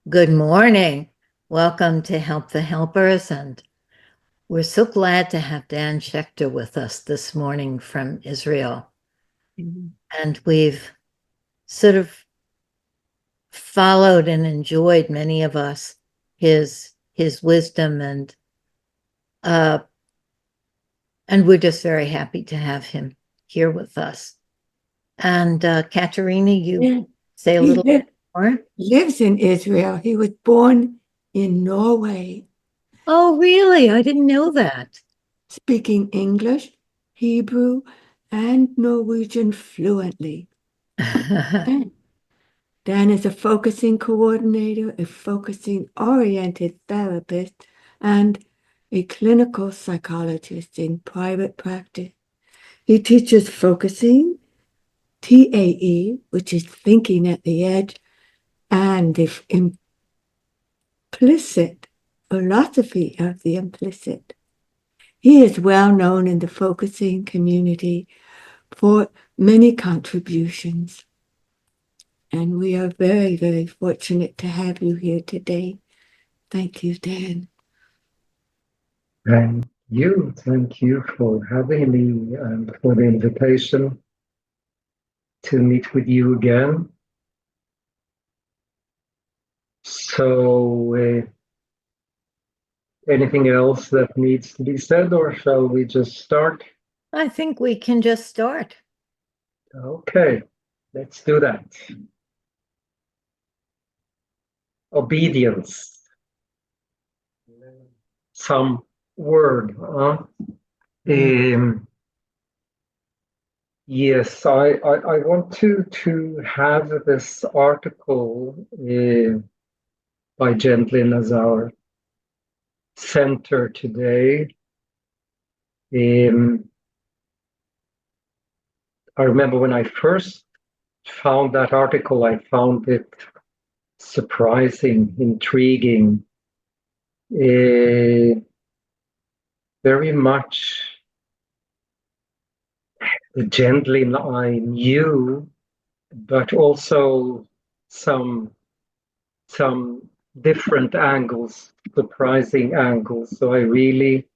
Good morning. Welcome to Help the Helpers. And we're so glad to have Dan Schachter with us this morning from Israel. And we've sort of followed and enjoyed, many of us, his wisdom and we're just very happy to have him here with us. And Katerina, you say a He little bit more? lives in Israel. He was born in Norway, Oh, really? I didn't know that. speaking English, Hebrew, and Norwegian fluently. Dan Dan is a focusing coordinator, a focusing oriented therapist, and a clinical psychologist in private practice. He teaches focusing, TAE, which is thinking at the edge, and the implicit philosophy of the implicit. He is well known in the focusing community for many contributions, and we are very, very fortunate to have you here today. Thank you, Dan. Thank you for having me and for the invitation to meet with you again. So, anything else that needs to be said, or shall we just start? I think we can just start. Okay, let's do that. Obedience. Some word, huh? Yes, I want to have this article by Gendlin as our center today. I remember when I first found that article, I found it surprising, intriguing, very much the Gendlin I knew, but also some different angles, surprising angles. So I really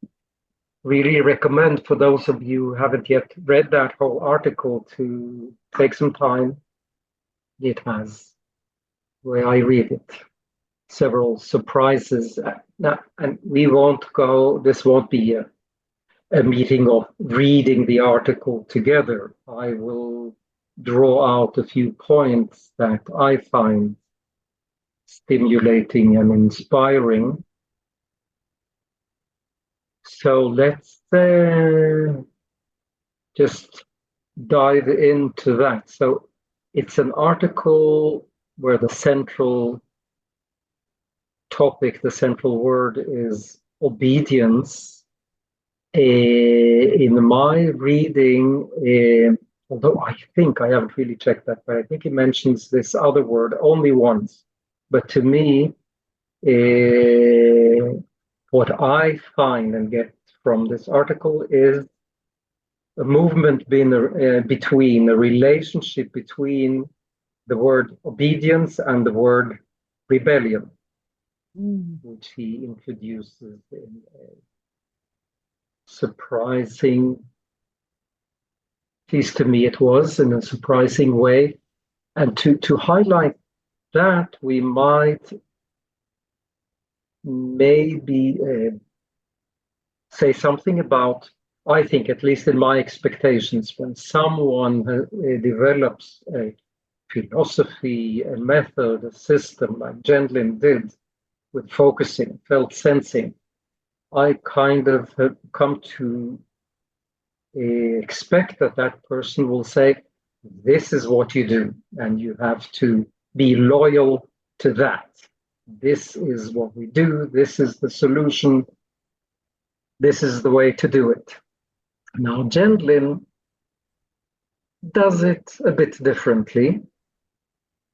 recommend for those of you who haven't yet read that whole article to take some time. It has, where I read it, several surprises. Now, and we won't go, this won't be a meeting of reading the article together. I will draw out a few points that I find stimulating and inspiring. So let's just dive into that. So it's an article where the central topic, the central word is obedience. In my reading, although I think I haven't really checked that, but I think he mentions this other word only once. But to me, what I find and get from this article is a movement between a relationship between the word obedience and the word rebellion, which he introduces in a surprising, at least to me it was, in a surprising way. And to highlight that, we might maybe say something about, I think, at least in my expectations, when someone develops a philosophy, a method, a system like Gendlin did with focusing, felt sensing, I kind of have come to expect that that person will say, this is what you do, and you have to be loyal to that. This is what we do. This is the solution. This is the way to do it. Now, Gendlin does it a bit differently,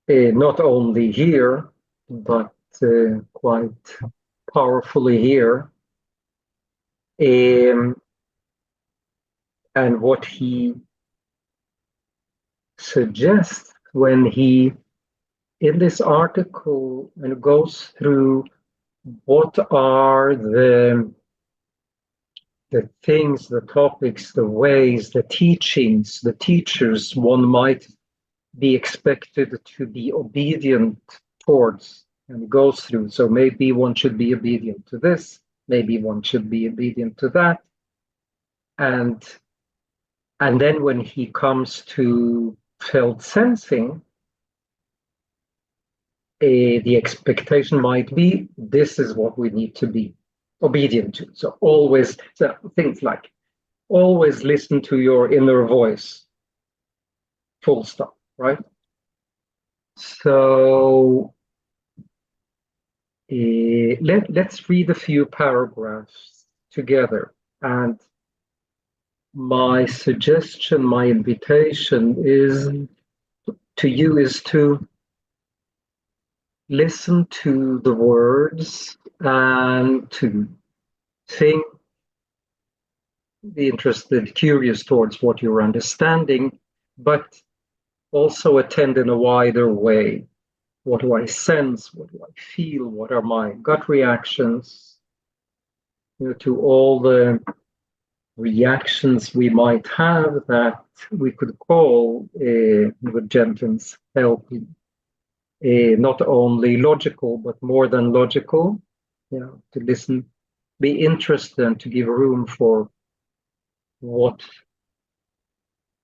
not only here, but quite powerfully here. And what he suggests when he in this article, and it goes through what are the things, the topics, the ways, the teachings, the teachers one might be expected to be obedient towards, and goes through. So maybe one should be obedient to this, maybe one should be obedient to that. And then when he comes to felt sensing, the expectation might be, this is what we need to be obedient to. So always, so things like, always listen to your inner voice, full stop, right? So let's read a few paragraphs together. And my suggestion, my invitation is to you is to listen to the words and to think, be interested, curious towards what you're understanding, but also attend in a wider way. What do I sense? What do I feel? What are my gut reactions? To all the reactions we might have that we could call, with Gendlin's help, not only logical, but more than logical, to listen, be interested, and to give room for what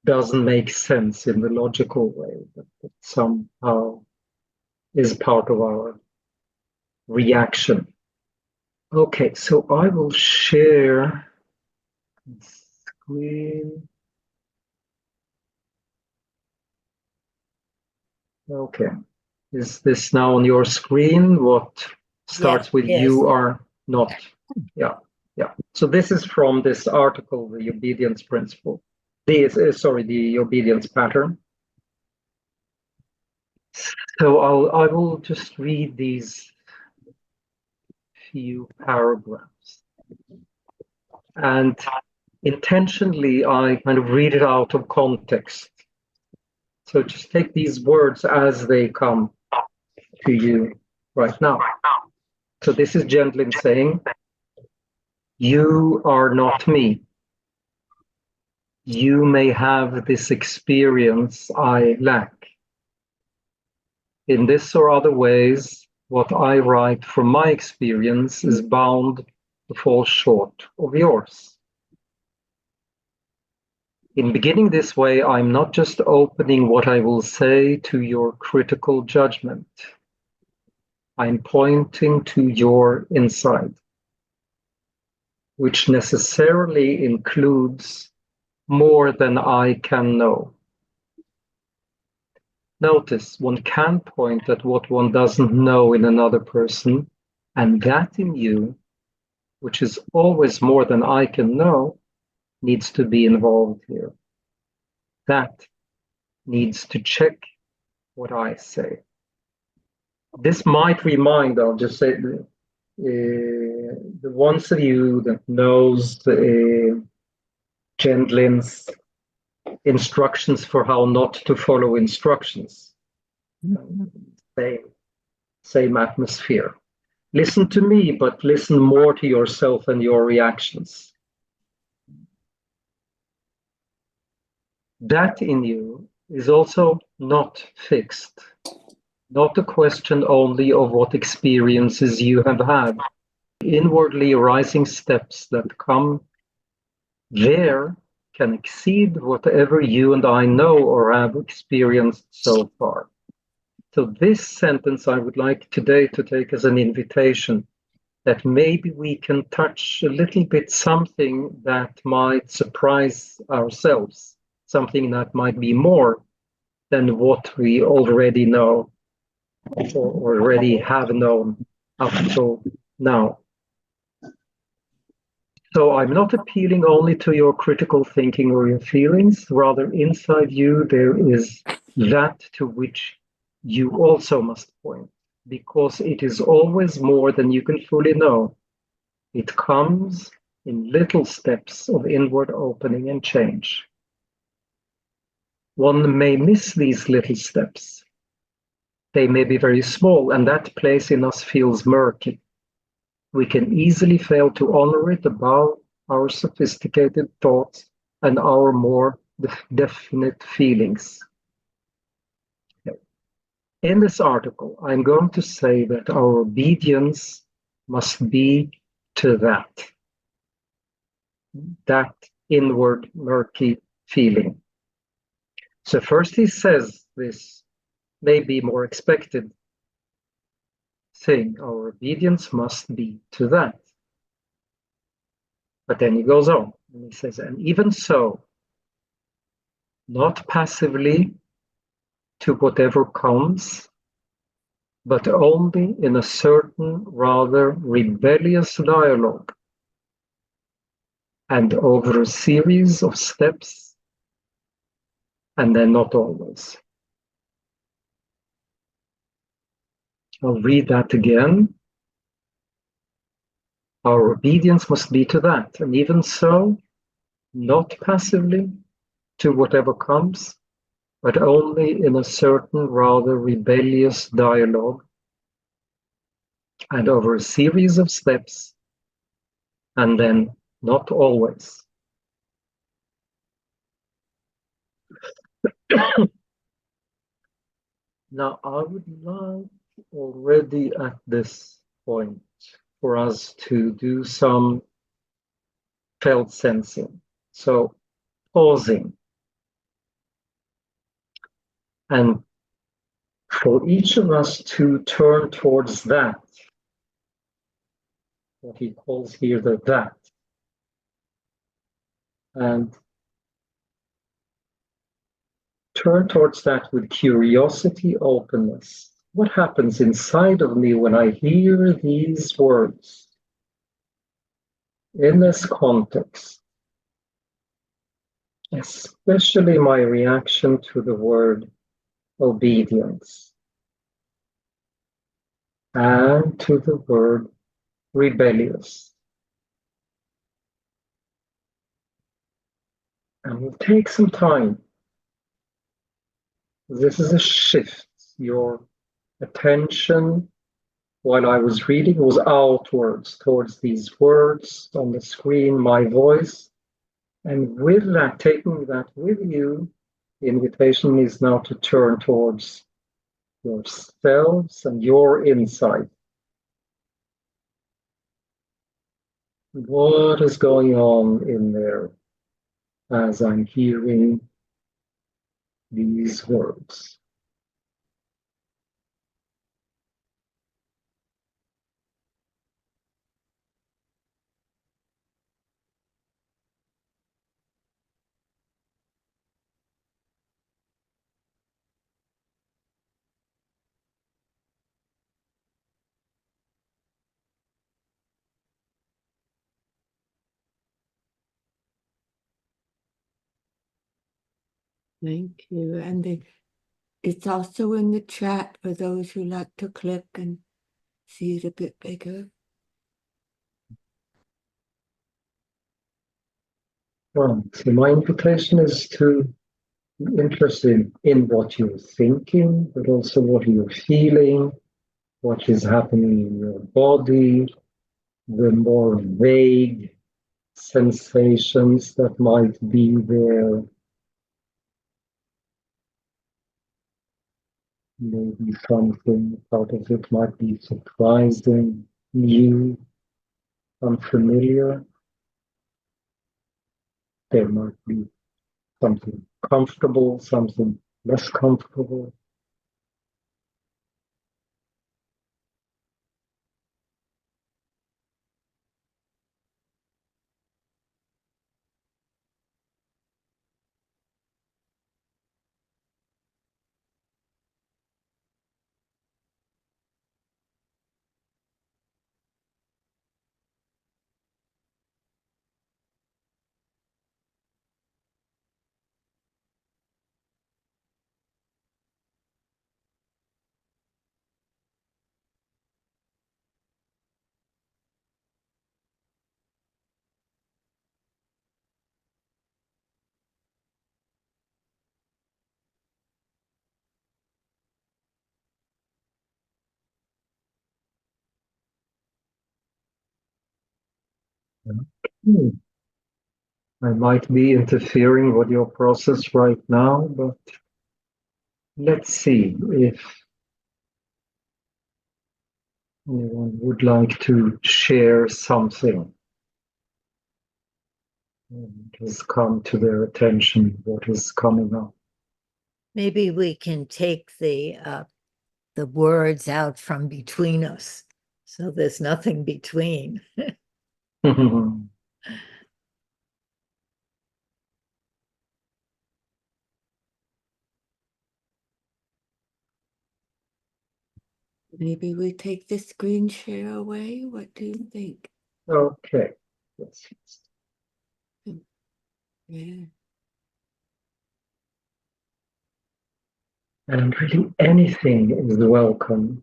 doesn't make sense in the logical way, but somehow is part of our reaction. Okay, so I will share the screen. Okay, is this now on your screen? What starts Yes, with yes. you are not? Yeah. So this is from this article, the obedience principle. The obedience pattern. So I will just read these few paragraphs. And intentionally, I kind of read it out of context. So just take these words as they come to you right now. So this is Gendlin saying, you are not me. You may have this experience I lack. In this or other ways, what I write from my experience is bound to fall short of yours. In beginning this way, I'm not just opening what I will say to your critical judgment. I'm pointing to your insight, which necessarily includes more than I can know. Notice one can point at what one doesn't know in another person, and that in you, which is always more than I can know, needs to be involved here. That needs to check what I say. This might remind, I'll just say, the ones of you that knows Gendlin's instructions for how not to follow instructions. Same atmosphere. Listen to me, but listen more to yourself and your reactions. That in you is also not fixed, not a question only of what experiences you have had. Inwardly arising steps that come there can exceed whatever you and I know or have experienced so far. So this sentence I would like today to take as an invitation that maybe we can touch a little bit something that might surprise ourselves, something that might be more than what we already know or already have known up until now. So I'm not appealing only to your critical thinking or your feelings, rather inside you there is that to which you also must point, because it is always more than you can fully know. It comes in little steps of inward opening and change. One may miss these little steps, They may be very small, and that place in us feels murky. We can easily fail to honor it above our sophisticated thoughts and our more definite feelings. In this article, I'm going to say that our obedience must be to that inward murky feeling. So first he says this may be more expected thing, our obedience must be to that. But then he goes on and he says, and even so, not passively to whatever comes, but only in a certain rather rebellious dialogue and over a series of steps, and then not always. I'll read that again. Our obedience must be to that, and even so, not passively to whatever comes, but only in a certain rather rebellious dialogue and over a series of steps, and then not always. Now, I would like already at this point for us to do some felt sensing. So, pausing. And for each of us to turn towards that, what he calls here the that, and turn towards that with curiosity, openness. What happens inside of me when I hear these words in this context? Especially my reaction to the word obedience and to the word rebellious. And we'll take some time. This is a shift. Your attention while I was reading was outwards towards these words on the screen, my voice. And with that, taking that with you, the invitation is now to turn towards yourselves and your insight. What is going on in there as I'm hearing these words? Thank you. And it's also in the chat for those who like to click and see it a bit bigger. Well, so my invitation is to be interested in what you're thinking, but also what you're feeling, what is happening in your body, the more vague sensations that might be there. Maybe something part of it might be surprising, new, unfamiliar. There might be something comfortable, something less comfortable. Hmm. I might be interfering with your process right now, but let's see if anyone would like to share something that has come to their attention, what is coming up. Maybe we can take the words out from between us, so there's nothing between. Maybe we take the screen share away. What do you think? Okay. Yes. Yeah. And really anything is welcome.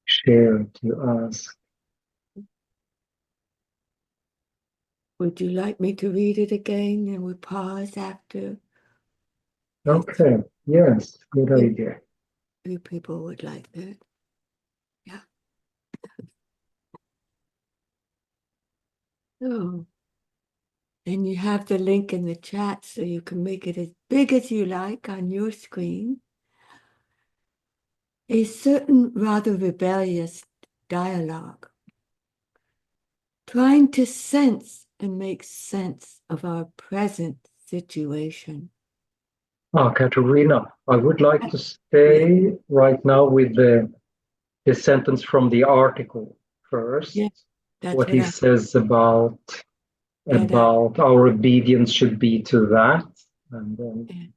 Share to ask. Would you like me to read it again and we pause after? Okay. Yes. Good idea. Few people would like that. Yeah. Oh. And you have the link in the chat so you can make it as big as you like on your screen. A certain rather rebellious dialogue, trying to sense and make sense of our present situation. Katerina, I would like to stay right now with the sentence from the article first. Yeah, that's What he I says about our obedience should be to that. And then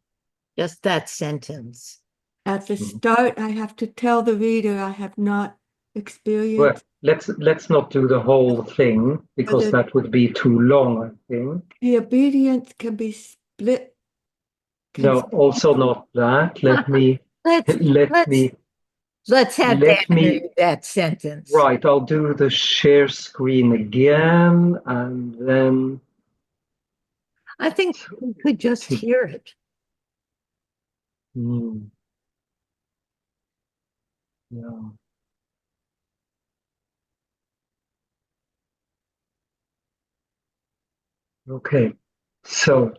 Just that sentence. at the start, I have to tell the reader I have not experienced. Well, let's not do the whole thing because that would be too long, I think. The obedience can be split. No, also not that. Let me Let's have let Dan me read that sentence. right. I'll do the share screen again, and then I think we could just hear it. Yeah. Okay, so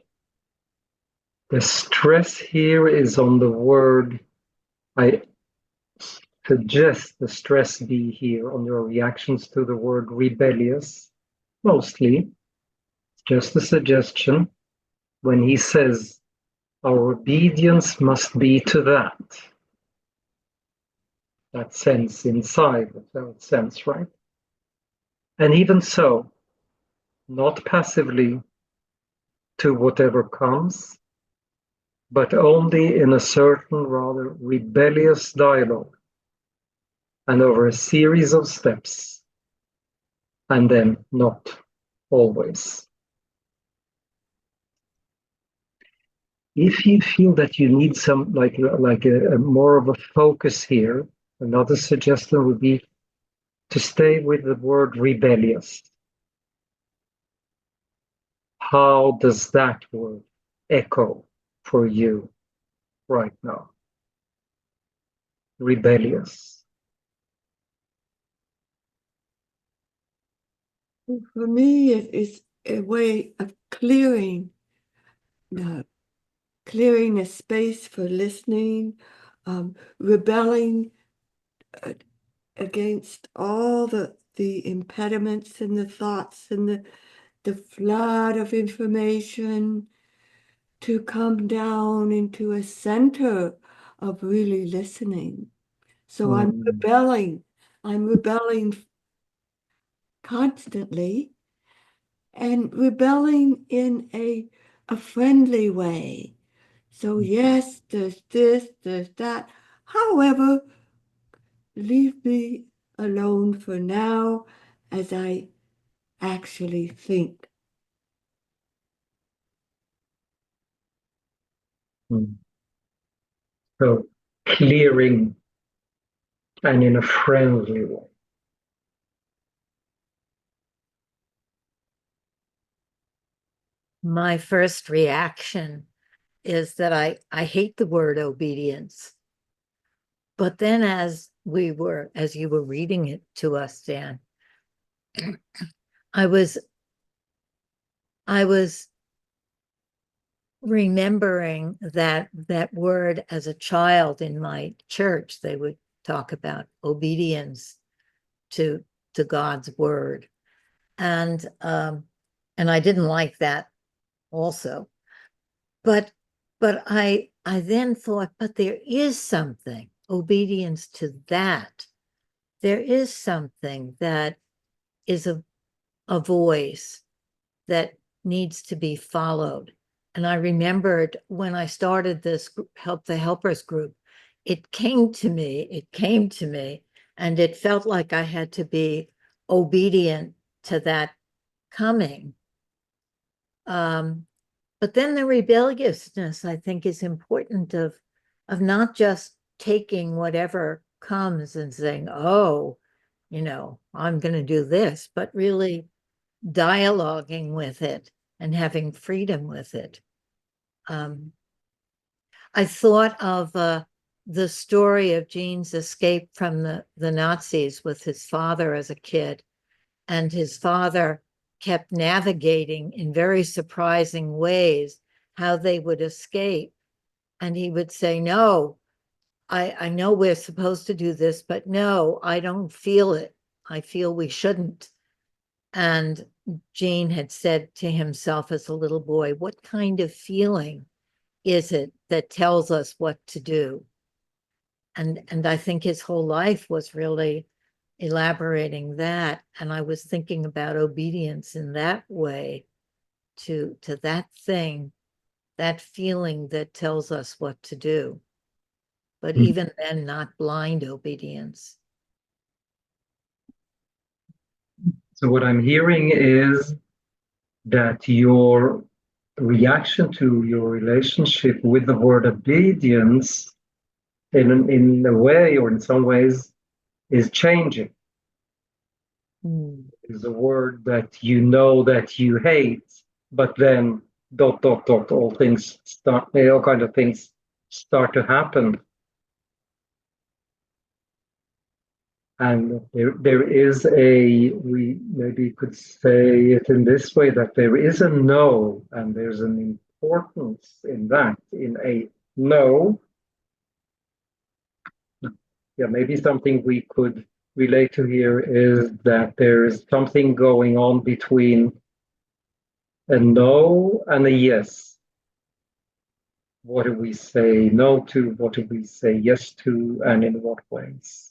the stress here is on the word. I suggest the stress be here on your reactions to the word rebellious, mostly. It's just a suggestion. When he says, our obedience must be to that sense inside, that sense, right? And even so, not passively to whatever comes, but only in a certain rather rebellious dialogue and over a series of steps, and then not always. If you feel that you need some like a more of a focus here, another suggestion would be to stay with the word rebellious. How does that word echo for you right now? Rebellious. For me, it is a way of clearing a space for listening, rebelling against all the impediments and the thoughts and the flood of information, to come down into a center of really listening. So I'm rebelling constantly, and rebelling in a friendly way. So yes, there's this, there's that. However, leave me alone for now as I actually think. So clearing and in a friendly way. My first reaction is that I hate the word obedience. But then as you were reading it to us, Dan, I was remembering that word as a child in my church. They would talk about obedience to God's word. And I didn't like that also. But I then thought, but there is something, obedience to that. There is something that is a voice that needs to be followed. And I remembered when I started this Help the Helpers group, it came to me, and it felt like I had to be obedient to that coming. But then the rebelliousness, I think, is important of not just taking whatever comes and saying, oh, I'm going to do this, but really dialoguing with it and having freedom with it. I thought of the story of Jean's escape from the Nazis with his father as a kid, and his father kept navigating in very surprising ways how they would escape. And he would say, no, I know we're supposed to do this, but no, I don't feel it. I feel we shouldn't. And Jean had said to himself as a little boy, what kind of feeling is it that tells us what to do? And I think his whole life was really elaborating that. And I was thinking about obedience in that way to that thing, that feeling that tells us what to do. But even then, not blind obedience. So what I'm hearing is that your reaction to your relationship with the word obedience in a way or in some ways is changing. Is a word that you know that you hate, but then ... all things start, all kind of things start to happen. And there is we maybe could say it in this way, that there is a no, and there's an importance in that, in a no. Yeah, maybe something we could relate to here is that there is something going on between a no and a yes. What do we say no to? What do we say yes to? And in what ways?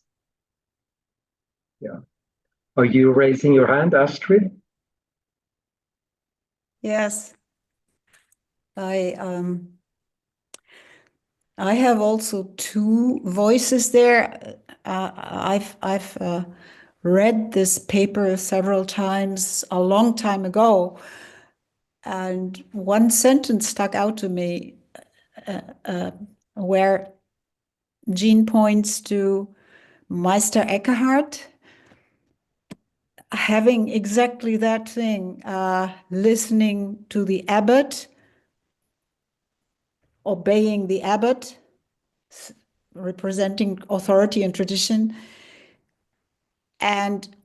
Yeah. Are you raising your hand, Astrid? Yes. I have also two voices there. I've read this paper several times a long time ago, and one sentence stuck out to me where Jean points to Meister Eckhart having exactly that thing, listening to the abbot, obeying the abbot, representing authority and tradition,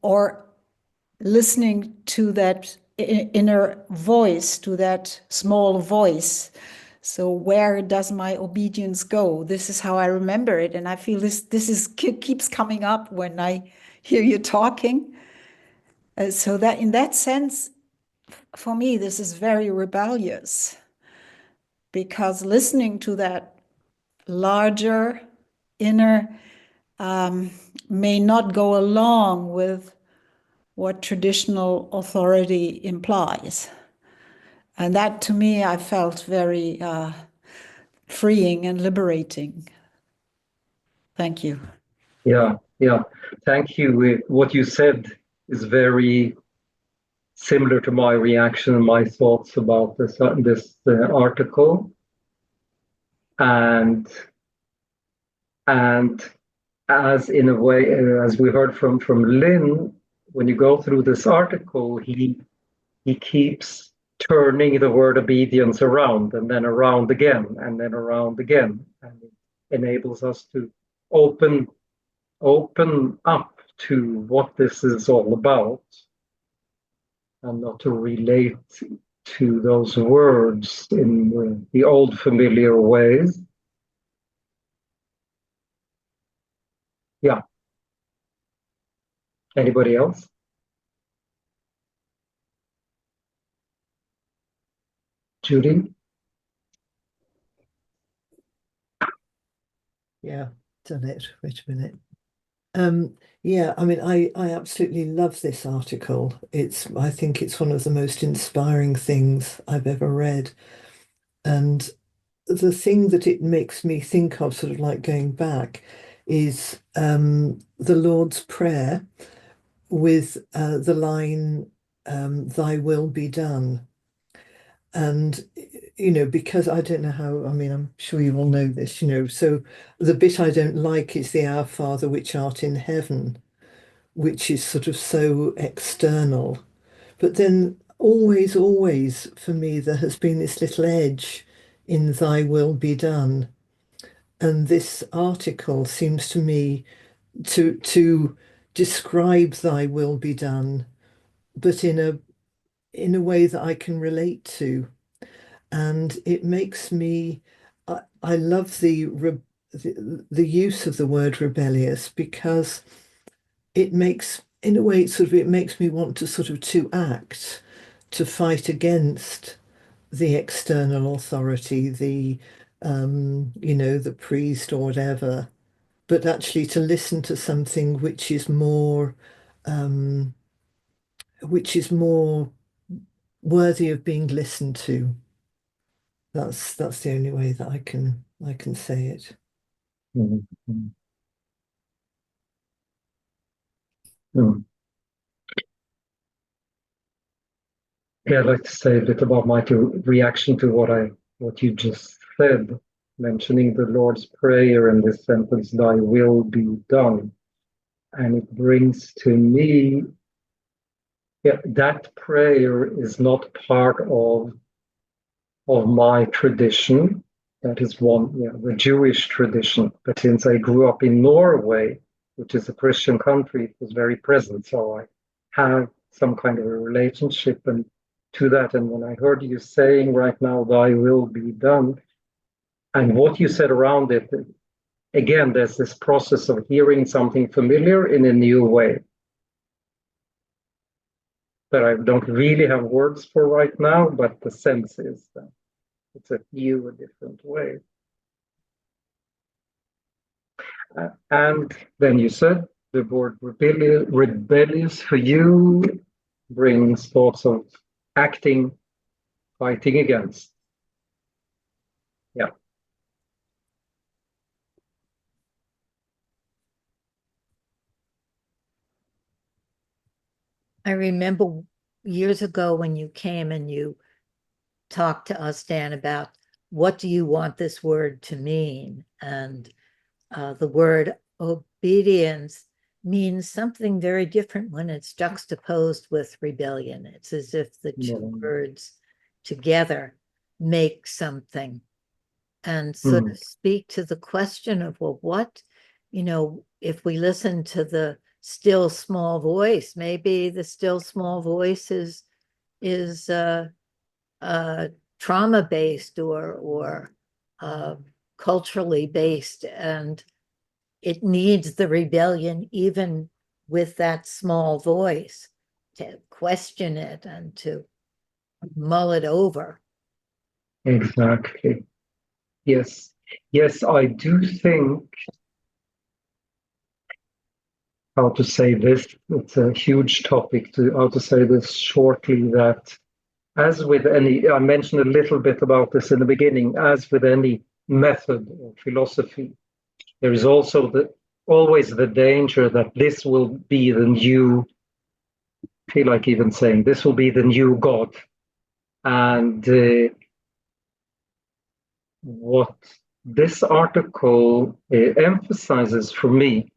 or listening to that inner voice, to that small voice. So where does my obedience go? This is how I remember it, and I feel this keeps coming up when I hear you talking. So that in that sense, for me, this is very rebellious, because listening to that larger inner may not go along with what traditional authority implies. And that, to me, I felt very freeing and liberating. Thank you. Yeah. Thank you. What you said is very similar to my reaction and my thoughts about this article. And as in a way, as we heard from Lynn, when you go through this article, he keeps turning the word obedience around and then around again and then around again, and it enables us to open up to what this is all about, and not to relate to those words in the old familiar ways. Yeah. Anybody else? Judy? Yeah, done it. Wait a minute. Yeah, I mean, I absolutely love this article. I think it's one of the most inspiring things I've ever read. And the thing that it makes me think of, sort of like going back, is the Lord's Prayer with the line, "Thy will be done." And, because I don't know how, I mean, I'm sure you all know this, so the bit I don't like is the Our Father which art in heaven, which is sort of so external. But then always, always for me, there has been this little edge in Thy will be done. And this article seems to me to describe Thy will be done, but in a way that I can relate to. And it makes me, I love the use of the word rebellious, because it makes, in a way, it makes me want to to act, to fight against the external authority, the priest or whatever, but actually to listen to something um, which is more worthy of being listened to. That's the only way that I can say it. Mm-hmm. Mm. Yeah, I'd like to say a bit about my reaction to what you just said, mentioning the Lord's Prayer in this sentence, "Thy will be done," and it brings to me, yeah, that prayer is not part of my tradition. That is one, the Jewish tradition. But since I grew up in Norway, which is a Christian country, it was very present. So I have some kind of a relationship to that. And when I heard you saying right now, "Thy will be done," and what you said around it, again, there's this process of hearing something familiar in a new way that I don't really have words for right now, but the sense is that it's a different way. And then you said the word rebellious for you brings thoughts of acting, fighting against. Yeah. I remember years ago when you came and you talked to us, Dan, about what do you want this word to mean? And the word obedience means something very different when it's juxtaposed with rebellion. It's as if the two words together make something. And sort of speak to the question of, well, what, if we listen to the still small voice, maybe the still small voice is trauma based or culturally based, and it needs the rebellion even with that small voice to question it and to mull it over. Exactly. Yes. Yes, I do think, how to say this, it's a huge topic, how to say this shortly, that as with any, I mentioned a little bit about this in the beginning, as with any method or philosophy, there is also always the danger that this will be the new, I feel like even saying, this will be the new God. And what this article emphasizes for me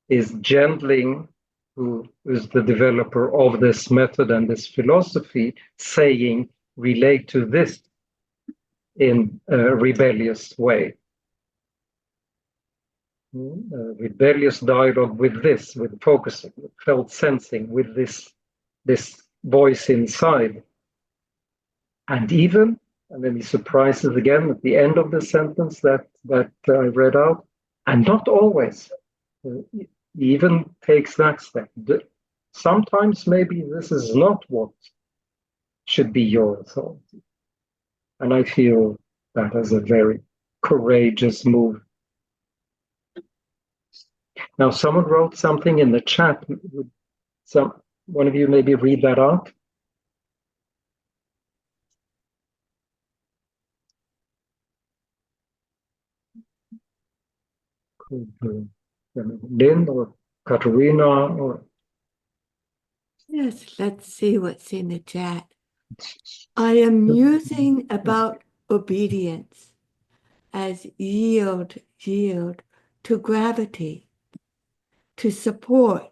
is Gendlin, who is the developer of this method and this philosophy, saying, relate to this in a rebellious way. rebellious dialogue with this, with focusing, with felt sensing, with this voice inside. And even, and then he surprises again at the end of the sentence that I read out, and not always. He even takes that step. Sometimes maybe this is not what should be your authority. And I feel that as a very courageous move. Now, someone wrote something in the chat. Would one of you maybe read that out? Lynn or Katarina or... Yes, let's see what's in the chat. I am musing about obedience as yield to gravity, to support,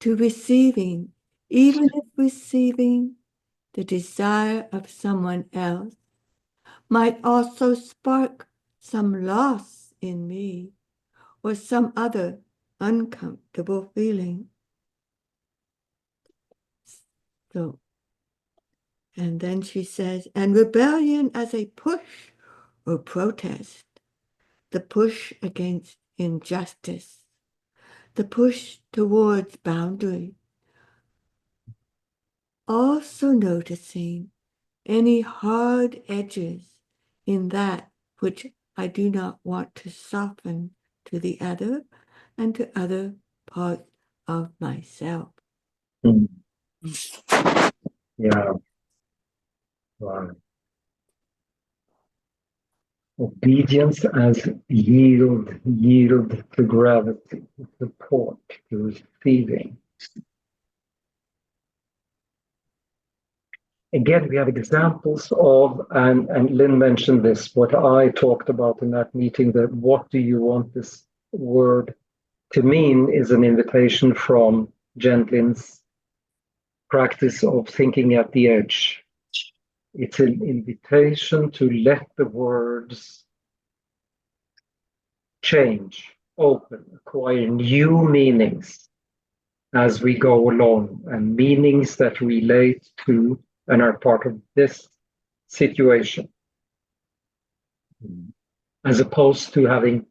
to receiving, even if receiving the desire of someone else might also spark some loss in me or some other uncomfortable feeling. So, and then she says, and rebellion as a push or protest, the push against injustice, the push towards boundary. Also noticing any hard edges in that which I do not want to soften to the other and to other parts of myself. Mm. Yeah. Wow. Obedience as yield to gravity, to support, to receiving. Again, we have examples of, and Lynn mentioned this, what I talked about in that meeting, that what do you want this word to mean is an invitation from Gendlin's practice of thinking at the edge. It's an invitation to let the words change, open, acquire new meanings as we go along, and meanings that relate to and are part of this situation, as opposed to having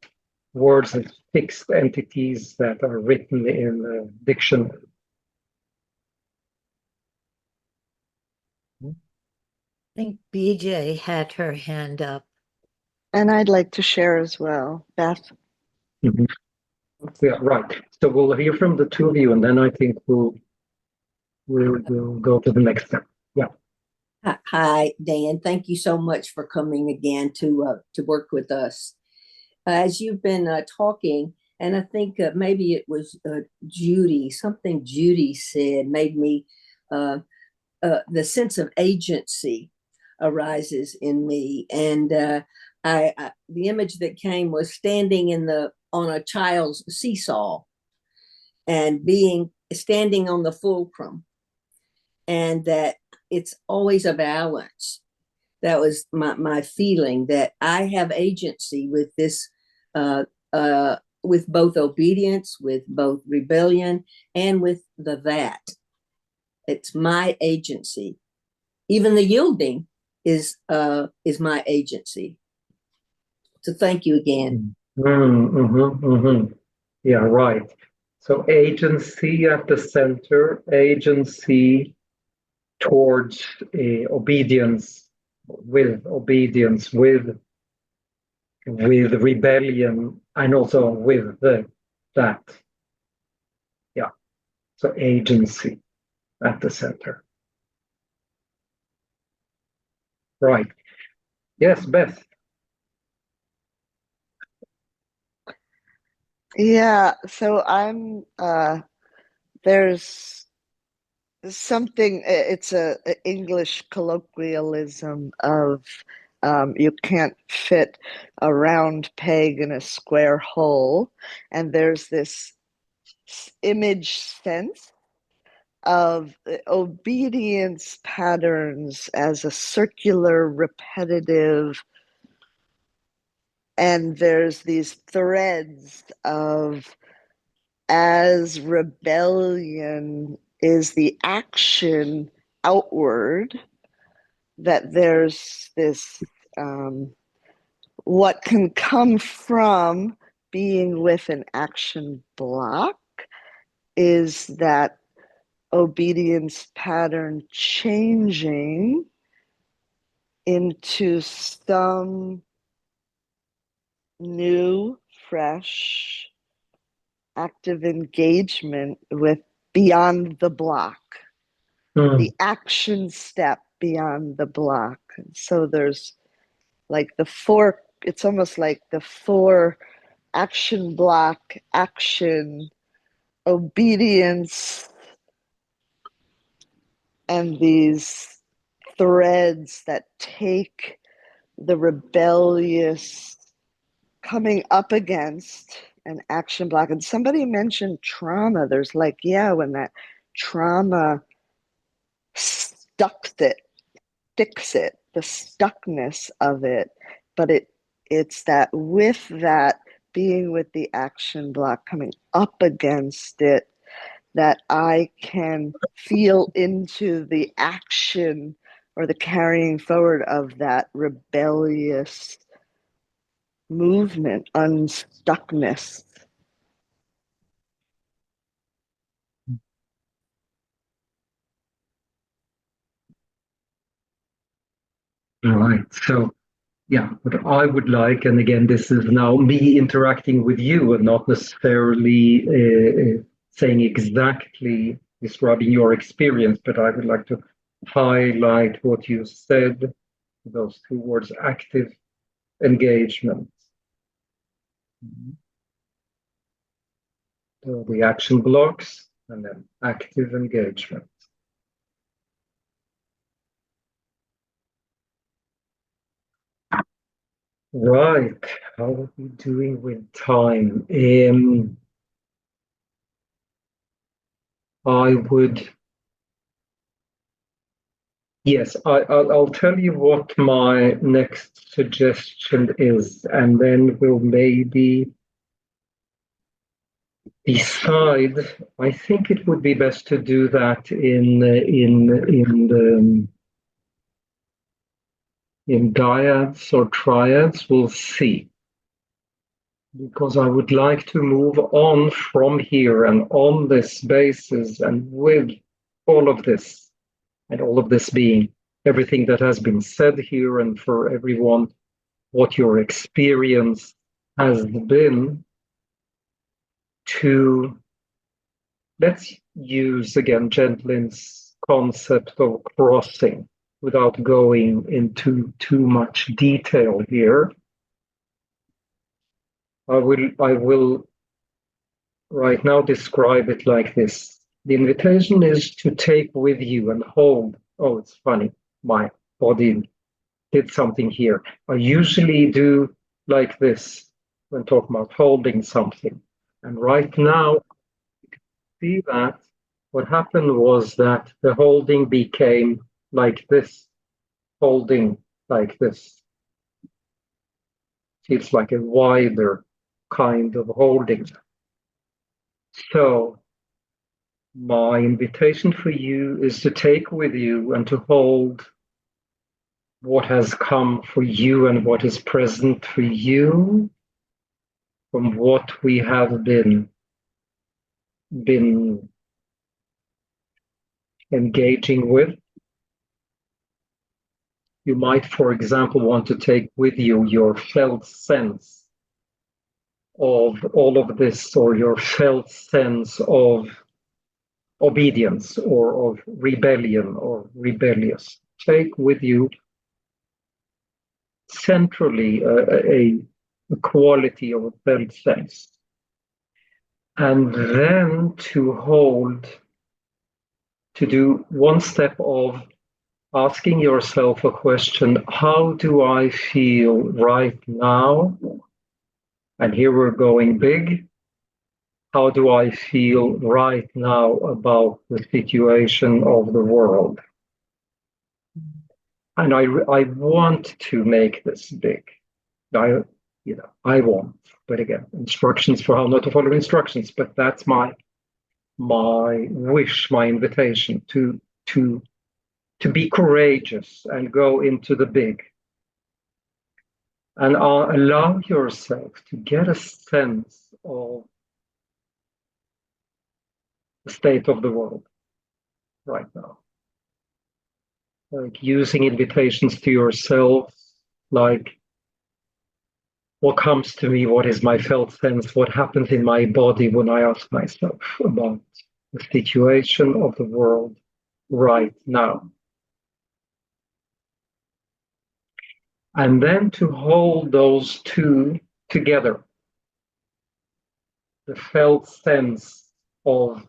words as fixed entities that are written in a dictionary. I think BJ had her hand up. And I'd like to share as well, Beth. Mm-hmm. Yeah, right. So we'll hear from the two of you, and then I think we'll go to the next step. Yeah. Hi, Dan. Thank you so much for coming again to work with us. As you've been talking, and I think maybe it was Judy, something Judy said made me, the sense of agency arises in me. And the image that came was standing on a child's seesaw and standing on the fulcrum, and that it's always a balance. That was my feeling, that I have agency with this, with both obedience, with both rebellion, and with that. It's my agency. Even the yielding is my agency. So thank you again. Yeah, right. So agency at the center, agency towards obedience, with rebellion, and also with that. Yeah. So agency at the center. Right. Yes, Beth. Yeah, so I'm there's something, it's a English colloquialism of you can't fit a round peg in a square hole, and there's this image sense of obedience patterns as a circular, repetitive And there's these threads of, as rebellion is the action outward, that there's this what can come from being with an action block is that obedience pattern changing into some new, fresh, active engagement with beyond the block, the action step beyond the block. And so there's like the four, it's almost like the four: action block, action, obedience, and these threads that take the rebellious coming up against an action block. And somebody mentioned trauma. There's like, yeah, when that trauma sticks it, the stuckness of it. But it's that with that being with the action block coming up against it, that I can feel into the action or the carrying forward of that rebellious movement, unstuckness. Right. So, yeah, what I would like, and again, this is now me interacting with you and not necessarily saying exactly describing your experience, but I would like to highlight what you said, those two words: active engagement. So the action blocks and then active engagement. Right. How are we doing with time? I'll tell you what my next suggestion is, and then we'll maybe decide. I think it would be best to do that in dyads or triads. We'll see. Because I would like to move on from here and on this basis and with all of this, and all of this being everything that has been said here, and for everyone, what your experience has been, to let's use again Gendlin's concept of crossing without going into too much detail here. I will right now describe it like this. The invitation is to take with you and hold. Oh, it's funny. My body did something here. I usually do like this when talking about holding something. And right now, you can see that what happened was that the holding became like this, holding like this. It's like a wider kind of holding. So my invitation for you is to take with you and to hold what has come for you and what is present for you from what we have been engaging with. You might, for example, want to take with you your felt sense of all of this, or your felt sense of obedience or of rebellion or rebellious. Take with you centrally a quality of a felt sense. And then to hold, to do one step of asking yourself a question: how do I feel right now? And here we're going big. How do I feel right now about the situation of the world? And I want to make this big. I want. But again, instructions for how not to follow instructions. But that's my wish, my invitation to be courageous and go into the big, and allow yourself to get a sense of the state of the world right now. Like using invitations to yourself, like what comes to me, what is my felt sense, what happens in my body when I ask myself about the situation of the world right now. And then to hold those two together, the felt sense of,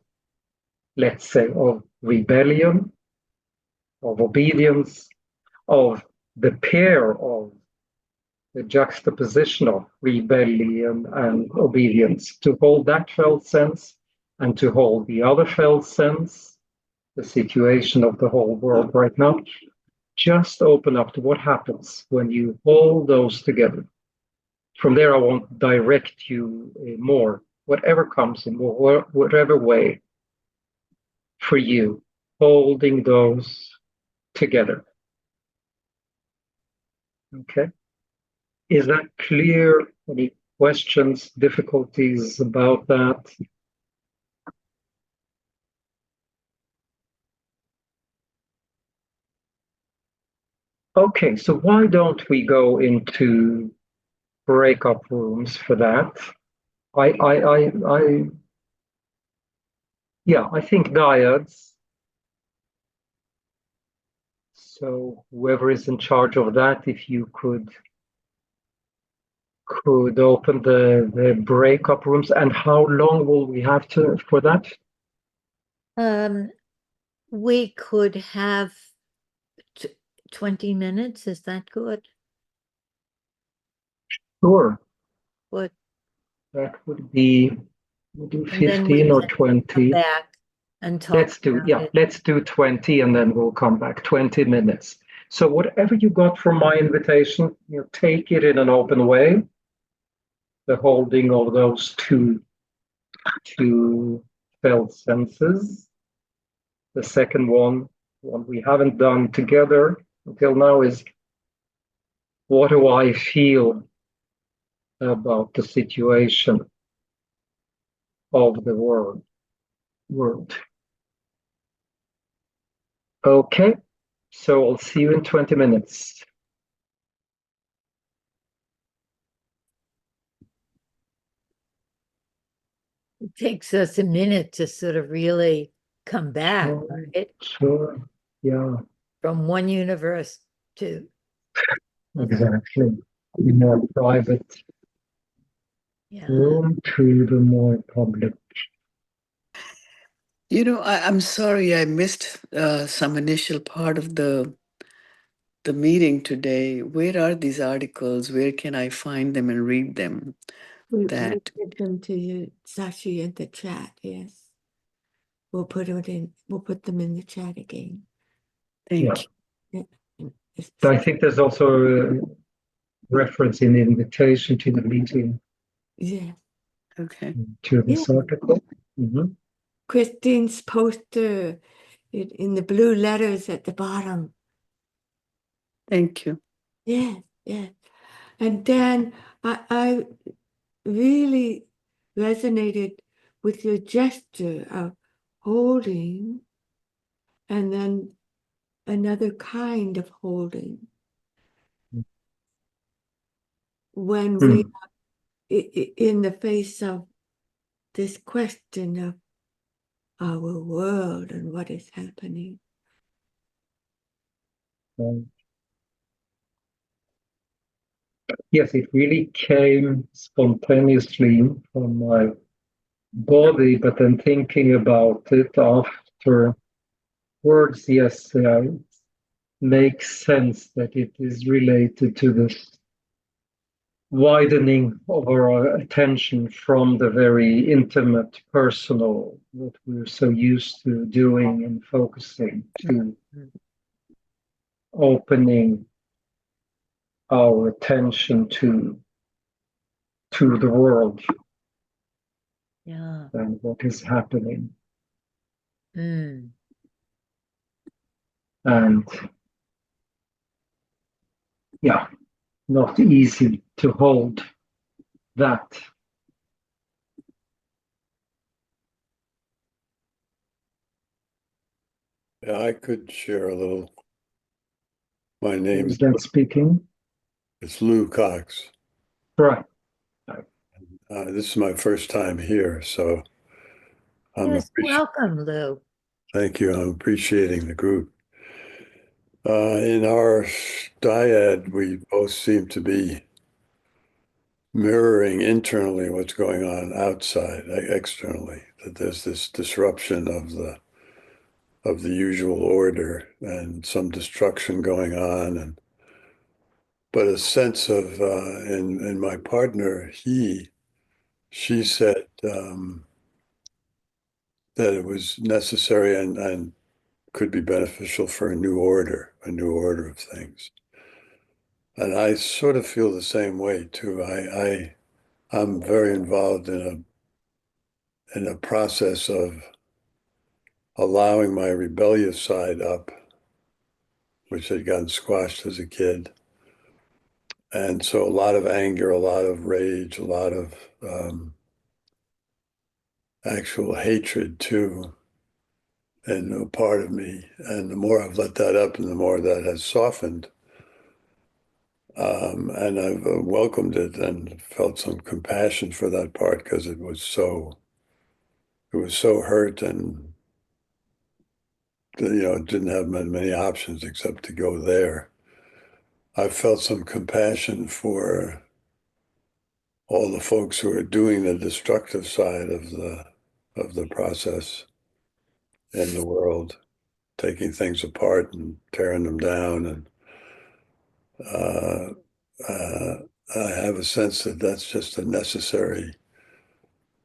let's say, of rebellion, of obedience, of the pair of the juxtaposition of rebellion and obedience, to hold that felt sense and to hold the other felt sense, the situation of the whole world right now. Just open up to what happens when you hold those together. From there, I won't direct you more, whatever comes in whatever way for you, holding those together. Okay. Is that clear? Any questions, difficulties about that? Okay, so why don't we go into breakup rooms for that? I think dyads. So whoever is in charge of that, if you could open the breakup rooms, and how long will we have for that? We could have 20 minutes. Is that good? Sure. What? That would be, we'll do And then we 15 or can 20. come back and talk. Let's do 20, and then we'll come back. 20 minutes. So whatever you got from my invitation, take it in an open way. The holding of those two felt senses. The second one we haven't done together until now, is what do I feel about the situation of the world? Okay, so I'll see you in 20 minutes. It takes us a minute to sort of really come back, right? Sure, yeah. From one universe to Exactly. The more private room to the more public. I'm sorry I missed some initial part of the meeting today. Where are these articles? Where can I find them and read them? We'll give them to you, Sashi, in the chat. Yes, we'll put them in the chat again. Thank you. I think there's also a reference in the invitation to the meeting. Yeah. Okay. To this article. Mm-hmm. Christine's poster in the blue letters at the bottom. Thank you. Yeah. And Dan, I really resonated with your gesture of holding and then another kind of holding. When we are in the face of this question of our world and what is happening. Yes, it really came spontaneously from my body, but then thinking about it after words, yes, it makes sense that it is related to this widening of our attention from the very intimate, personal, what we're so used to doing and focusing, to opening our attention to to the world Yeah. and what is happening. Mm. And yeah, not easy to hold that. Yeah, I could share a little. My name Who's that speaking? is Lou Cox. Right. This is my first time here, so Yes, welcome, Lou. thank you. I'm appreciating the group. In our dyad, we both seem to be mirroring internally what's going on outside, externally. That there's this disruption of the usual order and some destruction going on, and but a sense of in my partner, she said that it was necessary and could be beneficial for a new order of things. And I sort of feel the same way too. I'm very involved in a process of allowing my rebellious side up, which had gotten squashed as a kid. And so a lot of anger, a lot of rage, a lot of actual hatred too, and a part of me. And the more I've let that up and the more that has softened, and I've welcomed it and felt some compassion for that part because it was so hurt and it didn't have many options except to go there. I felt some compassion for all the folks who are doing the destructive side of the process in the world, taking things apart and tearing them down. And I have a sense that that's just a necessary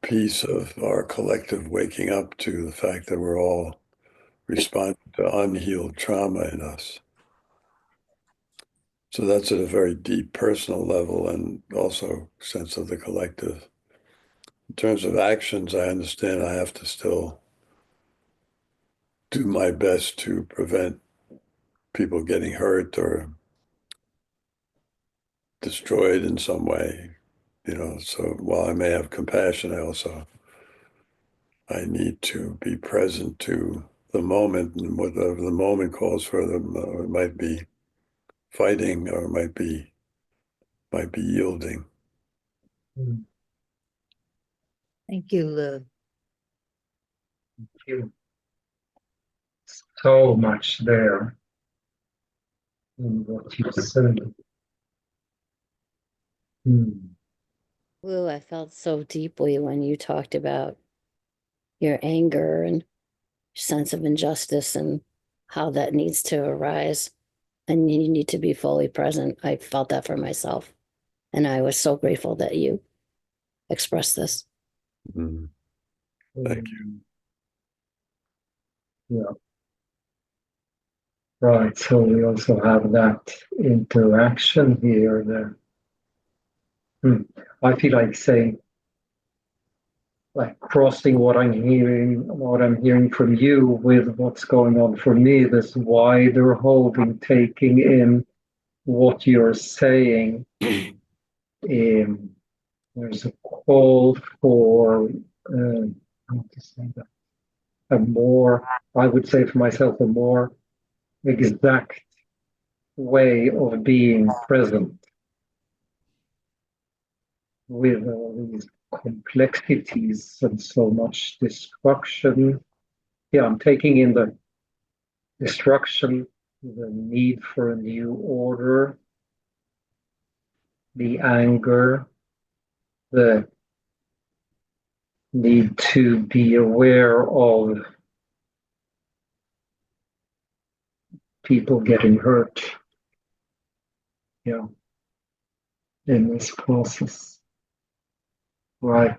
piece of our collective waking up to the fact that we're all responding to unhealed trauma in us. So that's at a very deep personal level and also sense of the collective. In terms of actions, I understand I have to still do my best to prevent people getting hurt or destroyed in some way. So while I may have compassion, I need to be present to the moment, and whatever the moment calls for them. It might be fighting or it might be yielding. Thank you, Lou. Thank you. So much there in what you said. Lou, I felt so deeply when you talked about your anger and sense of injustice and how that needs to arise. And you need to be fully present. I felt that for myself. And I was so grateful that you expressed this. Thank you. Yeah. Right. So we also have that interaction here. I feel like saying, like crossing what I'm hearing from you with what's going on for me, this wider holding, taking in what you're saying. There's a call for, how to say that, I would say for myself, a more exact way of being present with all these complexities and so much destruction. Yeah, I'm taking in the destruction, the need for a new order, the anger, the need to be aware of people getting hurt, in this process. Right.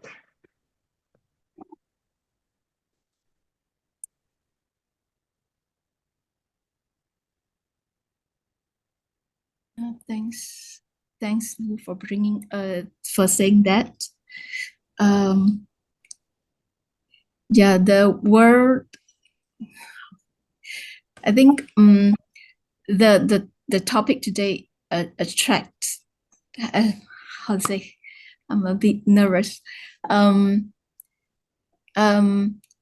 Thanks. Thanks for bringing for saying that. Yeah, the word. I think the topic today attracts. How to say? I'm a bit nervous.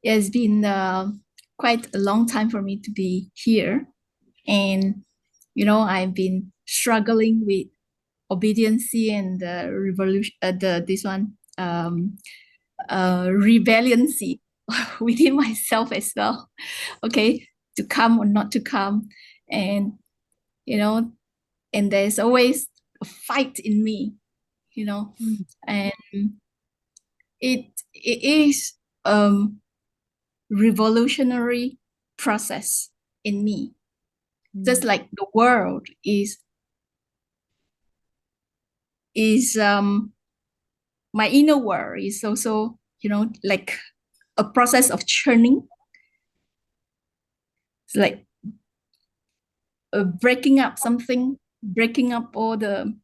It's been quite a long time for me to be here, and I've been struggling with obedience and revolution. This one rebellion within myself as well. Okay, to come or not to come, and and there's always a fight in me, and it is revolutionary process in me, just like the world is my inner world is also like a process of churning. It's like breaking up something, breaking up all the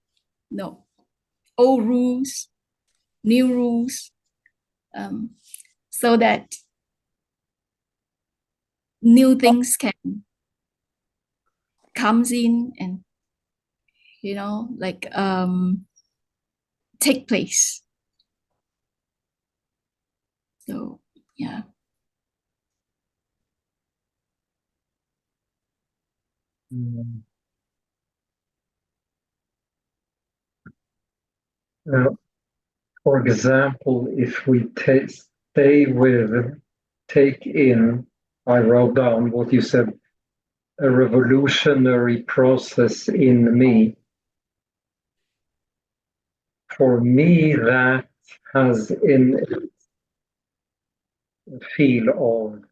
old rules, new rules, so that new things can comes in and take place. So yeah. For example, if we stay with take in, I wrote down what you said, a revolutionary process in me. For me, that has in a feel of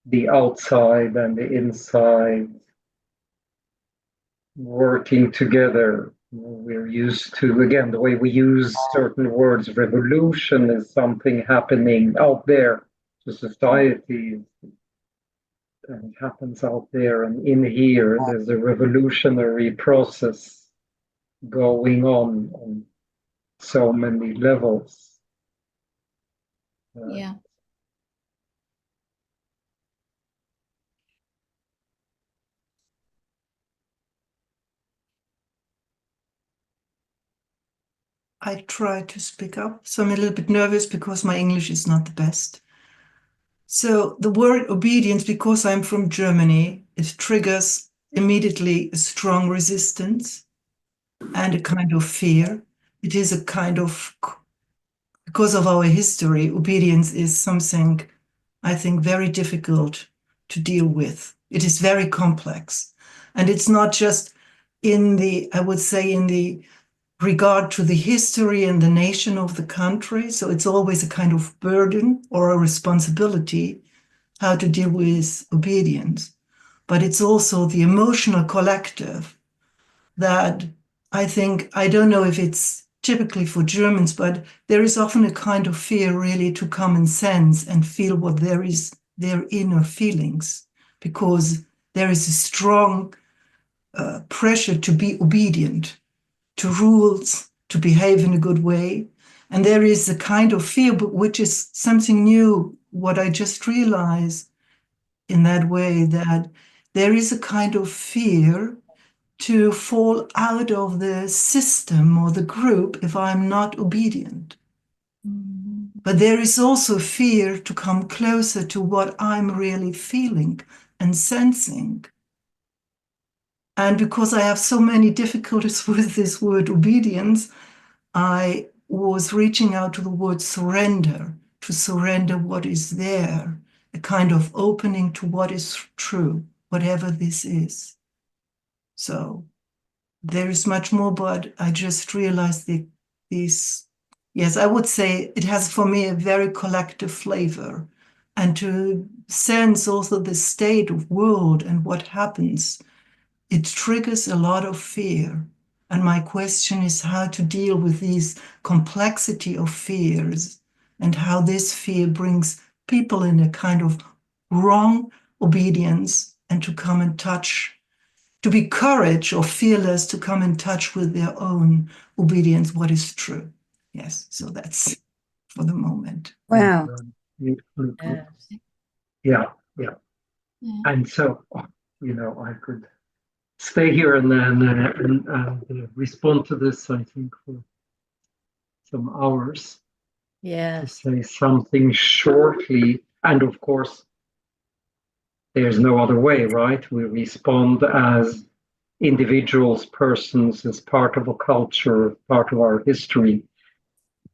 the outside and the inside working together. We're used to, again, the way we use certain words, revolution is something happening out there to society. And it happens out there, and in here there's a revolutionary process going on so many levels. Yeah. I try to speak up, so I'm a little bit nervous because my English is not the best. So the word obedience, because I'm from Germany, it triggers immediately a strong resistance and a kind of fear. It is a kind of, because of our history, obedience is something I think very difficult to deal with. It is very complex. And it's not just I would say, in the regard to the history and the nation of the country. So it's always a kind of burden or a responsibility how to deal with obedience. But it's also the emotional collective that I think, I don't know if it's typically for Germans, but there is often a kind of fear really to come and sense and feel what there is, their inner feelings, because there is a strong pressure to be obedient to rules, to behave in a good way. And there is a kind of fear, which is something new, what I just realized in that way, that there is a kind of fear to fall out of the system or the group if I'm not obedient. But there is also fear to come closer to what I'm really feeling and sensing. And because I have so many difficulties with this word obedience, I was reaching out to the word surrender, to surrender what is there, a kind of opening to what is true, whatever this is. So there is much more, but I just realized these, yes, I would say it has for me a very collective flavor. And to sense also the state of world and what happens, it triggers a lot of fear. And my question is how to deal with these complexity of fears and how this fear brings people in a kind of wrong obedience and to come in touch, to be courage or fearless to come in touch with their own obedience, what is true. Yes, so that's for the moment. Wow. Beautifully put. Yes. Yeah. Yeah. And so, I could stay here and then and respond to this, I think, for some hours. To Yes. say something shortly. And of course, there's no other way, right? We respond as individuals, persons, as part of a culture, part of our history.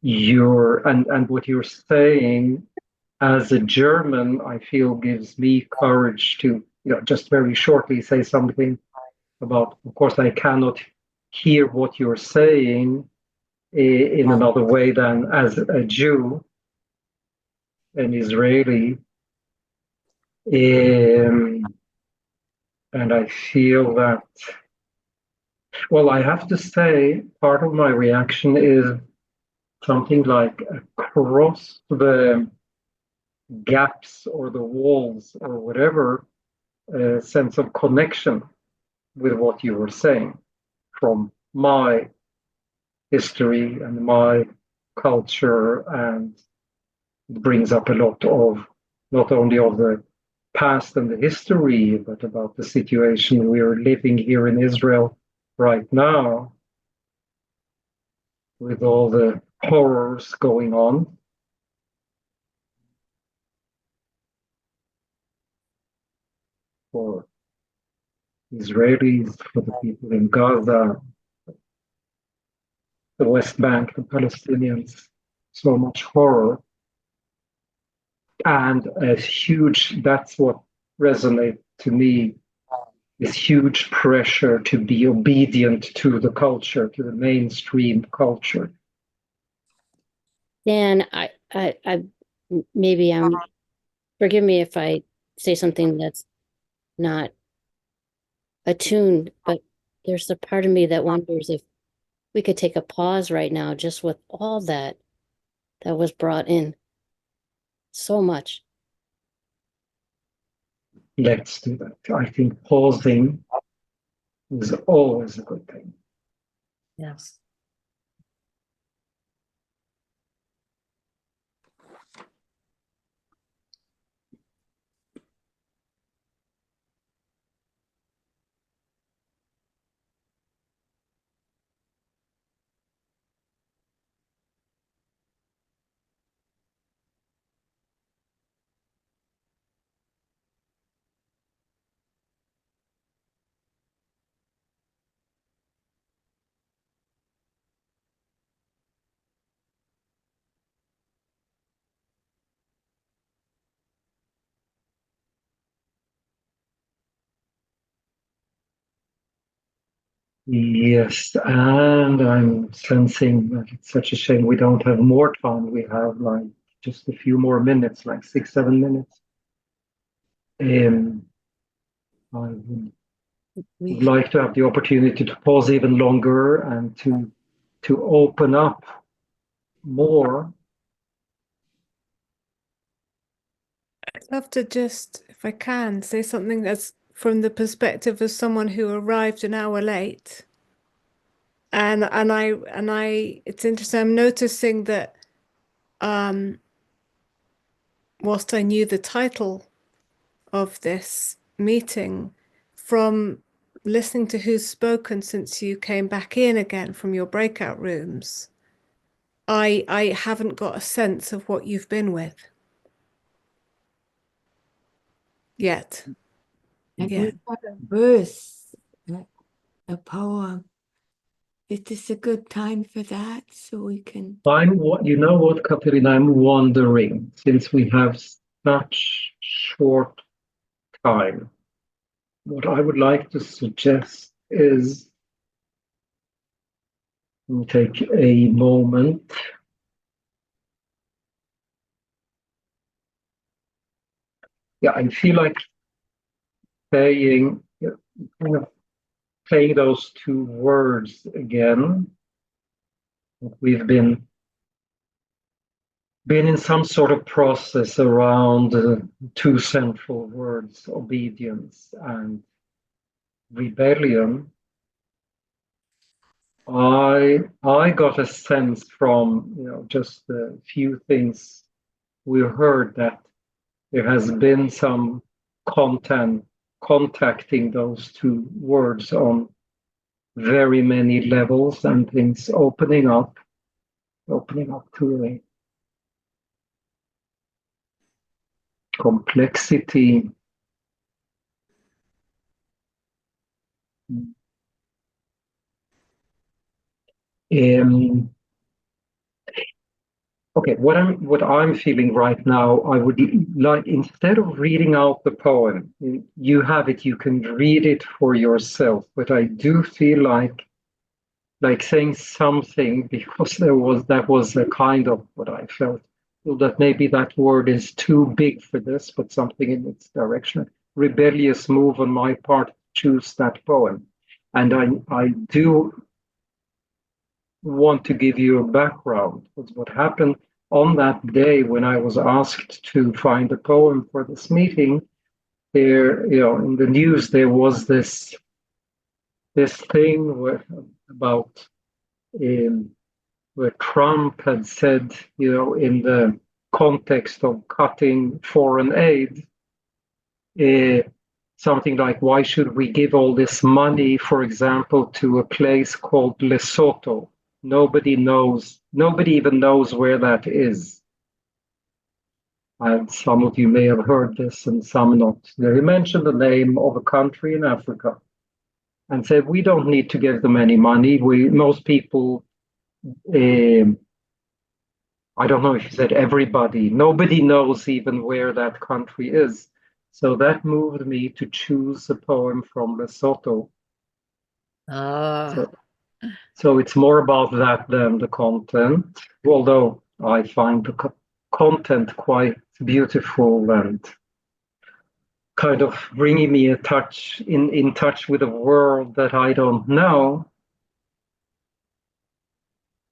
And what you're saying as a German, I feel gives me courage to, just very shortly say something about, of course, I cannot hear what you're saying in another way than as a Jew, an Israeli. And I feel that, well, I have to say, part of my reaction is something like across the gaps or the walls or whatever, sense of connection with what you were saying from my history and my culture, and it brings up a lot of not only of the past and the history, but about the situation we're living here in Israel right now with all the horrors going on. For Israelis, for the people in Gaza, the West Bank, the Palestinians, so much horror. And that's what resonates to me, this huge pressure to be obedient to the culture, to the mainstream culture. Dan, maybe forgive me if I say something that's not attuned, but there's a part of me that wonders if we could take a pause right now, just with all that was brought in. So much. Let's do that. I think pausing is always a good thing. Yes. Yes, and I'm sensing that it's such a shame we don't have more time. We have like just a few more minutes, like 6-7 minutes. I would like to have the opportunity to pause even longer and to open up more. I'd love to just, if I can, say something that's from the perspective of someone who arrived an hour late. And I it's interesting, I'm noticing that whilst I knew the title of this meeting, from listening to who's spoken since you came back in again from your breakout rooms, I haven't got a sense of what you've been with yet. And Yeah. we've got a verse, a poem. It is a good time for that, so we can. You know what, Katerina, I'm wondering, since we have such short time, what I would like to suggest is we take a moment. Yeah, I feel like saying, kind of playing those two words again. We've been in some sort of process around two central words, obedience and rebellion. I got a sense from, just the few things we heard that there has been some content contacting those two words on very many levels, and things opening up to a complexity. Okay, what I'm feeling right now, I would like, instead of reading out the poem, you have it, you can read it for yourself. But I do feel like saying something, because that was a kind of what I felt, that maybe that word is too big for this, but something in its direction. Rebellious move on my part to choose that poem. And I do want to give you a background. What happened on that day when I was asked to find a poem for this meeting, there, in the news, there was this thing about where Trump had said, in the context of cutting foreign aid, something like, why should we give all this money, for example, to a place called Lesotho? Nobody even knows where that is. And some of you may have heard this and some not. He mentioned the name of a country in Africa and said, we don't need to give them any money. Most people, I don't know if he said everybody, nobody knows even where that country is. So that moved me to choose a poem from Lesotho. So it's more about that than the content, although I find the content quite beautiful and kind of bringing me in touch with a world that I don't know.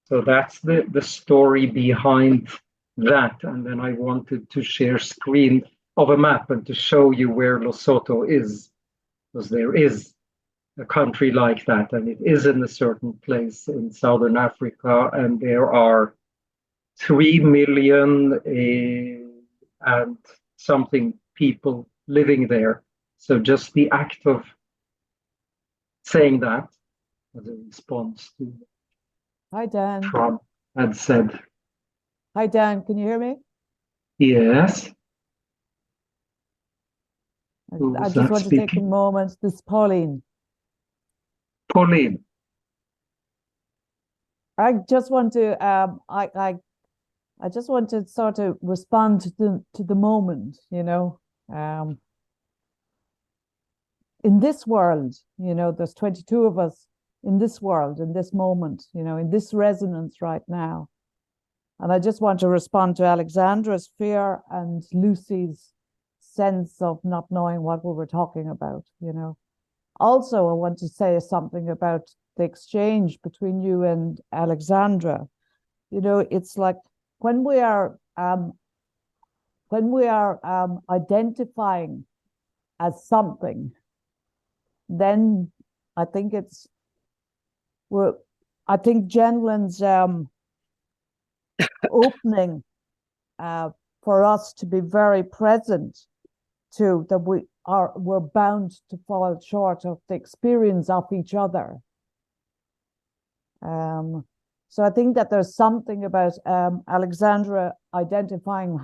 So that's the story behind that. And then I wanted to share screen of a map and to show you where Lesotho is, because there is a country like that, and it is in a certain place in Southern Africa, and there are 3 million and something people living there. So just the act of saying that as a response to Hi, Dan. Trump had said. Hi, Dan. Can you hear me? Yes. I just want to take a moment. This is Pauline. Pauline. I just want to I just want to sort of respond to the moment, in this world, there's 22 of us in this world, in this moment, in this resonance right now. And I just want to respond to Alexandra's fear and Lucy's sense of not knowing what we were talking about, Also, I want to say something about the exchange between you and Alexandra. It's like when we are identifying as something, then I think I think Gendlin's opening for us to be very present to that we're bound to fall short of the experience of each other. So I think that there's something about Alexandra identifying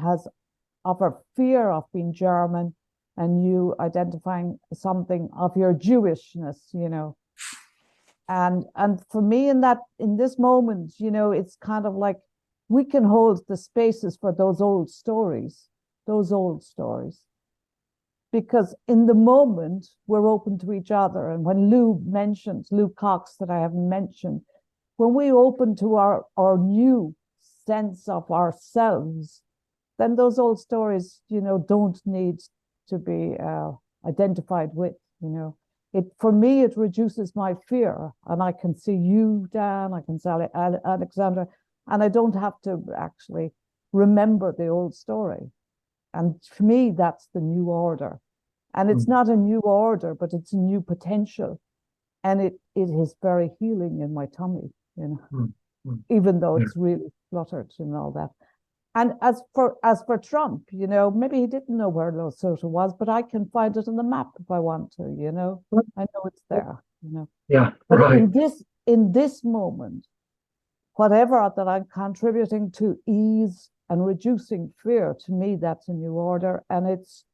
of her fear of being German, and you identifying something of your Jewishness, And for me in this moment, it's kind of like we can hold the spaces for those old stories. Because in the moment, we're open to each other. And when Lou Cox, that I haven't mentioned, when we open to our new sense of ourselves, then those old stories, don't need to be identified with, For me, it reduces my fear. And I can see you, Dan, I can see Alexandra, and I don't have to actually remember the old story. And for me, that's the new order. And it's not a new order, but it's a new potential. And it is very healing in my tummy, even though it's really fluttered and all that. And as for Trump, maybe he didn't know where Lesotho was, but I can find it on the map if I want to, I know it's there, Yeah, But right. in this moment, whatever that I'm contributing to ease and reducing fear, to me, that's a new order. And it's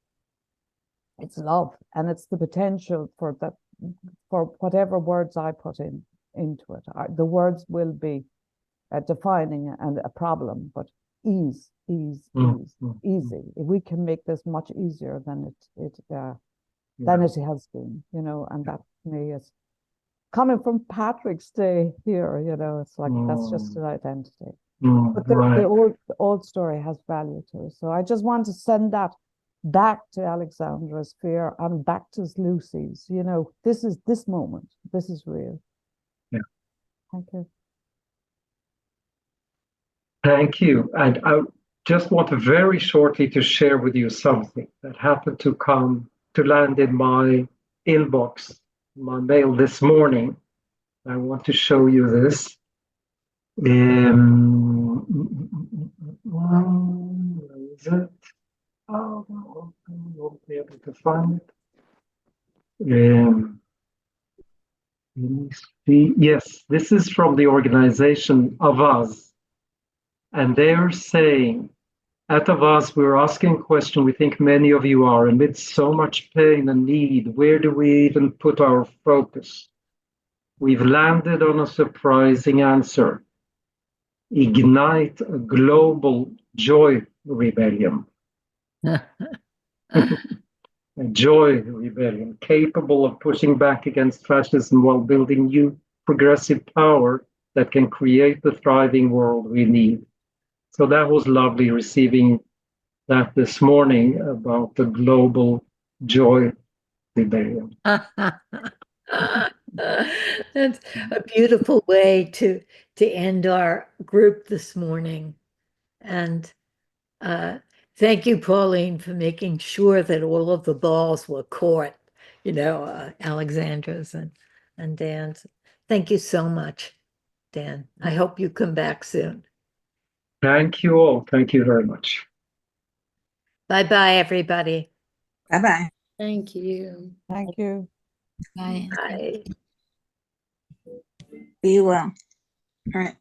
love, and it's the potential for whatever words I put into it. The words will be defining and a problem, but ease, easy. If we can make this much easier than it has been, and that to me is coming from Patrick's day here, it's like that's just an identity. But the old story has value too. So I just want to send that back to Alexandra's fear and back to Lucy's. This is this moment. This is real. Yeah. Thank you. Thank you. And I just want very shortly to share with you something that happened to land in my inbox, my mail this morning. I want to show you this. Where is it? Oh, I won't be able to find it. Let me see. Yes, this is from the organization Avaz. And they're saying, at Avaz, we're asking a question we think many of you are. Amidst so much pain and need, where do we even put our focus? We've landed on a surprising answer. Ignite a global joy rebellion. A joy rebellion, capable of pushing back against fascism while building new progressive power that can create the thriving world we need. So that was lovely receiving that this morning about the global joy rebellion. That's a beautiful way to end our group this morning. And thank you, Pauline, for making sure that all of the balls were caught, Alexandra's and Dan's. Thank you so much, Dan. I hope you come back soon. Thank you all. Thank you very much. Bye-bye, everybody. Bye-bye. Thank you. Thank you. Bye. Bye. Be well. All right.